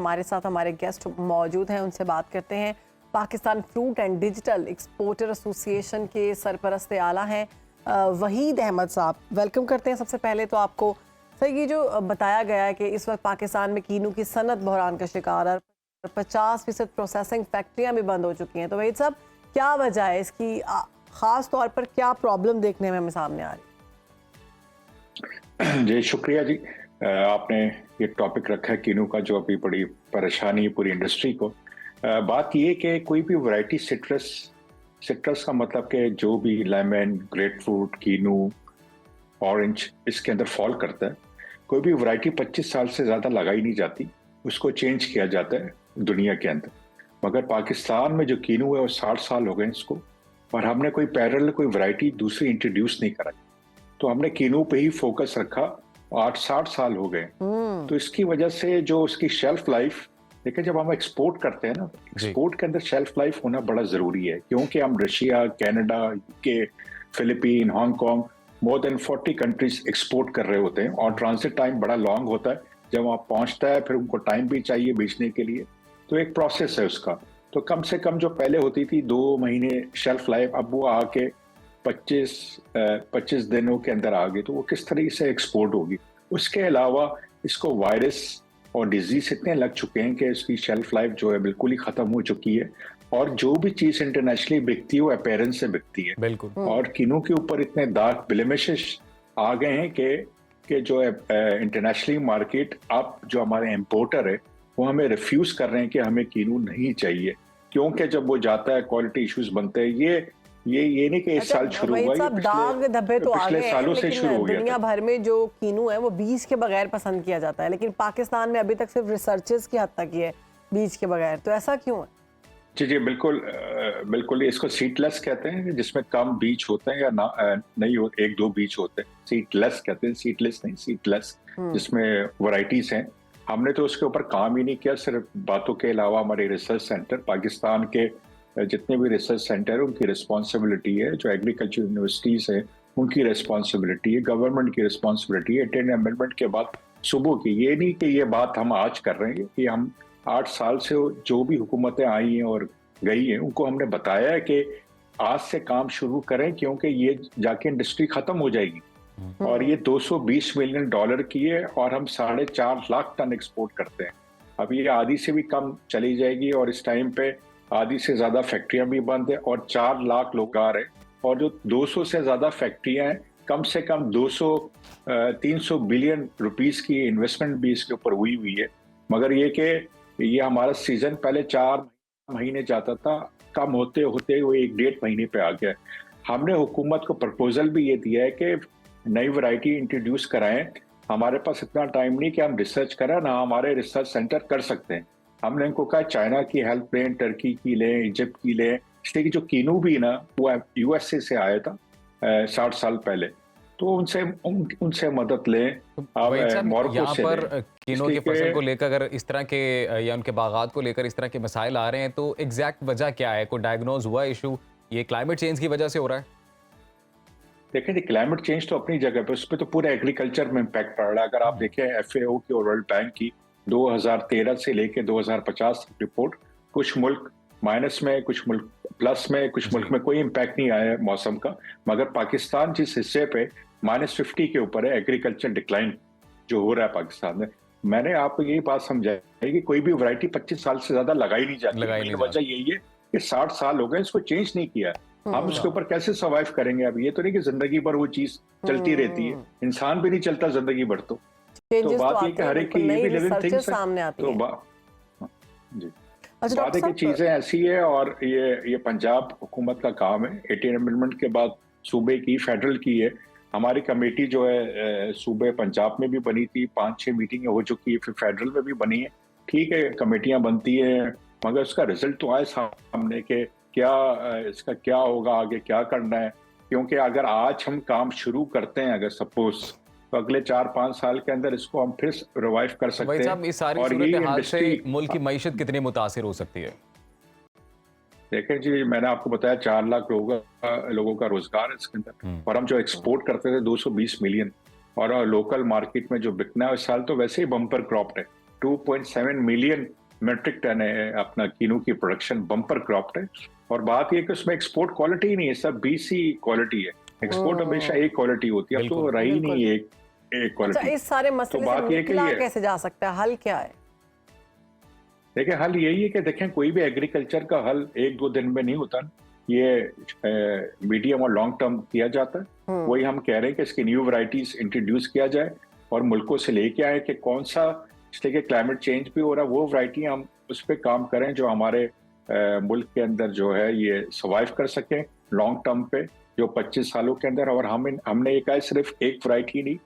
हमारे साथ हमारे गेस्ट मौजूद हैं, उनसे बात करते हैं। Pakistan fruit and digital exporter association के सरपरस्त आला हैं वहीद अहमद साहब, वेलकम करते हैं। सबसे पहले तो आपको सर, ये जो बताया गया है कि इस वक्त पाकिस्तान में कीनू की सनत बहरान का शिकार है, 50% प्रोसेसिंग फैक्ट्रियां भी बंद हो चुकी हैं, तो वहीद साहब क्या वजह है इसकी, ख़ास तौर पर क्या प्रॉब्लम देखने में हमें सामने आ रही है? जी शुक्रिया जी, आपने ये टॉपिक रखा है कीनू का, जो अभी बड़ी परेशानी है पूरी इंडस्ट्री को। बात ये कि कोई भी वैरायटी सिट्रस का मतलब कि जो भी लेमन, ग्रेपफ्रूट, कीनू, ऑरेंज इसके अंदर फॉल करता है, कोई भी वैरायटी 25 साल से ज़्यादा लगाई नहीं जाती, उसको चेंज किया जाता है दुनिया के अंदर। मगर पाकिस्तान में जो कीनू है वो 60 साल हो गए इसको, और हमने कोई पैरेलल कोई वैरायटी दूसरी इंट्रोड्यूस नहीं कराई, तो हमने कीनू पे ही फोकस रखा। 60 साल हो गए, तो इसकी वजह से जो उसकी शेल्फ लाइफ, देखिए जब हम एक्सपोर्ट करते हैं ना, एक्सपोर्ट के अंदर शेल्फ लाइफ होना बड़ा जरूरी है, क्योंकि हम Russia, Canada, UK, Philippine, Hong Kong, more than 40 countries export कर रहे होते हैं, और ट्रांजिट टाइम बड़ा लॉन्ग होता है। जब वहाँ पहुंचता है फिर उनको टाइम भी चाहिए बेचने के लिए, तो एक प्रोसेस है उसका। तो कम से कम जो पहले होती थी 2 महीने शेल्फ लाइफ, अब वो आके 25 दिनों के अंदर आ गई, तो वो किस तरीके से एक्सपोर्ट होगी। उसके अलावा इसको वायरस और डिजीज इतने लग चुके हैं कि इसकी शेल्फ लाइफ जो है बिल्कुल ही खत्म हो चुकी है, और जो भी चीज इंटरनेशनली बिकती है वो अपीयरेंस से बिकती है। बिल्कुल। और कीनू के ऊपर इतने दाग ब्लेमिशेस आ गए हैं कि जो इंटरनेशनली मार्केट, अब जो हमारे इम्पोर्टर है वो हमें रिफ्यूज कर रहे हैं कि हमें कीनू नहीं चाहिए, क्योंकि जब वो जाता है क्वालिटी इश्यूज बनते हैं। ये नहीं कि इस साल शुरू हुआ, ये दाग धब्बे तो पिछले सालों से शुरू हो गया। दुनिया भर में जो कीनू है वो बीज के बगैर पसंद किया जाता है, लेकिन पाकिस्तान में अभी तक सिर्फ रिसर्चेस की हद तक ही है बीज के बगैर, तो ऐसा क्यों है? जी बिल्कुल बिल्कुल, इसको सीडलेस कहते हैं, जिसमें कम बीज होते हैं या नहीं हो, 1-2 बीज होते हैं, सीडलेस कहते हैं, सीडलेस नहीं, सीडलेस, जिसमें वैरायटीज हैं। हमने तो उसके ऊपर काम ही नहीं किया, सिर्फ बातों के अलावा हमारे रिसर्च सेंटर, पाकिस्तान के जितने भी रिसर्च सेंटर है उनकी रिस्पॉन्सिबिलिटी है, जो एग्रीकल्चर यूनिवर्सिटीज है उनकी रिस्पॉन्सिबिलिटी है, गवर्नमेंट की रिस्पॉन्सिबिलिटी है 10 अमेंडमेंट के बाद सुबह की। ये नहीं कि ये बात हम आज कर रहे हैं, कि हम 8 साल से जो भी हुकूमतें आई हैं और गई हैं उनको हमने बताया है कि आज से काम शुरू करें, क्योंकि ये जाके इंडस्ट्री खत्म हो जाएगी। और ये $220 मिलियन की है, और हम 4.5 लाख टन एक्सपोर्ट करते हैं। अब ये आधी से भी कम चली जाएगी, और इस टाइम पे आधी से ज्यादा फैक्ट्रियां भी बंद है, और 4 लाख लोग आ रहे हैं, और जो 200 से ज्यादा फैक्ट्रियां हैं, कम से कम 300 बिलियन रुपीस की इन्वेस्टमेंट भी इसके ऊपर हुई है। मगर ये कि ये हमारा सीजन पहले 4 महीने जाता था, कम होते होते वो 1-1.5 महीने पे आ गया। हमने हुकूमत को प्रपोजल भी ये दिया है कि नई वैरायटी इंट्रोड्यूस कराएं। हमारे पास इतना टाइम नहीं कि हम रिसर्च करें, ना हमारे रिसर्च सेंटर कर सकते हैं। हमने इनको कहा चाइना की हेल्प लें, टर्की की लें, इजिप्ट की लें, इसलिए कि जो कीनू भी ना वो यूएसए से आया था 60 साल पहले, तो उनसे मदद लें। यहाँ पर कीनू की फसल को लेकर अगर इस तरह के या उनके बागात को लेकर इस तरह के मसाइल आ रहे हैं, तो एग्जैक्ट वजह क्या है? कोई डायग्नोज हुआ इशू? ये क्लाइमेट चेंज की वजह से हो रहा है? देखिए जी, क्लाइमेट चेंज तो अपनी जगह पे, उस पर तो पूरे एग्रीकल्चर में इम्पैक्ट पड़ रहा है। अगर आप देखें FAO की और वर्ल्ड बैंक की 2013 से लेके 2050 तक रिपोर्ट, कुछ मुल्क माइनस में, कुछ मुल्क प्लस में, कुछ मुल्क में कोई इम्पैक्ट नहीं आया है मौसम का। मगर पाकिस्तान जिस हिस्से पे -50 के ऊपर है एग्रीकल्चर डिक्लाइन जो हो रहा है पाकिस्तान में, मैंने आपको यही बात समझाई कि कोई भी वैरायटी 25 साल से ज्यादा लगाई नहीं जाती। वजह यही है कि 60 साल हो गए, इसको चेंज नहीं किया। हम उसके ऊपर कैसे सर्वाइव करेंगे? अब ये तो नहीं कि जिंदगी भर वो चीज चलती रहती है, इंसान भी नहीं चलता जिंदगी भर। तो बात ये कि हर एक की ये भी लिविंग थिंग्स सामने आती है। जी बात है कि चीजें ऐसी है, और ये पंजाब हुकूमत का काम है। 18 अमेंडमेंट के बाद सूबे की, फेडरल की है। हमारी कमेटी जो है सूबे पंजाब में भी बनी थी, 5-6 मीटिंगें हो चुकी है, फिर फेडरल में भी बनी है। ठीक है, कमेटियां बनती है, मगर उसका रिजल्ट तो आए सामने के क्या इसका क्या होगा, आगे क्या करना है। क्योंकि अगर आज हम काम शुरू करते हैं, अगर सपोज, तो अगले 4-5 साल के अंदर इसको हम फिर रिवाइव कर सकते हैं। इस सारी सूरत हाल से मुल्क की मईशत कितनी मुतासिर हो सकती है? देखें जी, मैंने आपको बताया 4 लाख लोगों का रोजगार है इसके अंदर, और हम जो एक्सपोर्ट करते थे 220 मिलियन, और लोकल मार्केट में जो बिकना है इस साल तो वैसे ही बम्पर क्रॉप है। 2.7 मिलियन मेट्रिक टन है अपना कीनू की प्रोडक्शन, बम्पर क्रॉप है। और बात ये कि उसमें एक्सपोर्ट क्वालिटी ही नहीं है, सब बीसी क्वालिटी है। एक्सपोर्ट हमेशा एक क्वालिटी होती है, अब तो रही नहीं एक क्वालिटी। अच्छा, इस सारे मसले से निकला कैसे जा सकता है, हल क्या है? देखिए हल यही है कि देखें कोई भी एग्रीकल्चर का हल एक दो दिन में नहीं होता, ये मीडियम और लॉन्ग टर्म किया जाता है। वही हम कह रहे हैं कि इसकी न्यू वैरायटीज इंट्रोड्यूस किया जाए और मुल्कों से लेके आए कि कौन सा, इसलिए कि क्लाइमेट चेंज भी हो रहा है, वो वैरायटी हम उस पर काम करें जो हमारे मुल्क के अंदर जो है ये सर्वाइव कर सके लॉन्ग टर्म पे, जो 25 सालों के अंदर। और हमने ये कहा सिर्फ एक वैरायटी नहीं,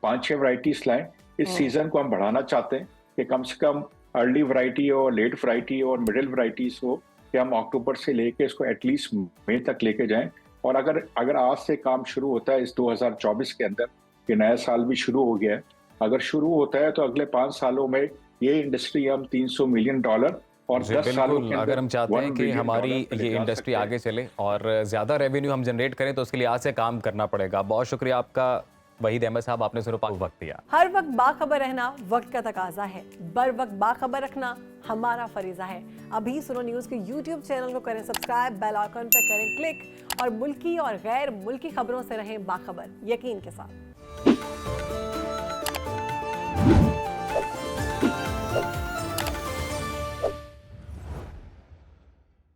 5-6 वैरायटीज लाएं। इस सीजन को हम बढ़ाना चाहते हैं कि कम से कम अर्ली वैरायटी हो, लेट वैरायटी और मिडिल वैरायटीज हो, कि हम अक्टूबर से लेके इसको एटलीस्ट मई तक लेके जाएं। और अगर आज से काम शुरू होता है इस 2024 के अंदर, कि नया साल भी शुरू हो गया है, अगर शुरू होता है तो अगले 5 सालों में ये इंडस्ट्री हम $300 मिलियन और 10 सालों के अंदर अगर हम चाहते हैं कि हमारी ये इंडस्ट्री आगे चले और ज्यादा रेवेन्यू हम जनरेट करें तो उसके लिए आज से काम करना पड़ेगा। बहुत शुक्रिया आपका वहीद अहमद साहब, आपने सुनो वक्त दिया। हर वक्त बाखबर रहना वक्त का तकाजा है, बर वक्त बाखबर रखना हमारा फरीजा है। अभी सुनो न्यूज के YouTube चैनल को करें सब्सक्राइब, बेल आइकन पर करें क्लिक और मुल्की और गैर मुल्की खबरों से रहें बाखबर, यकीन के साथ।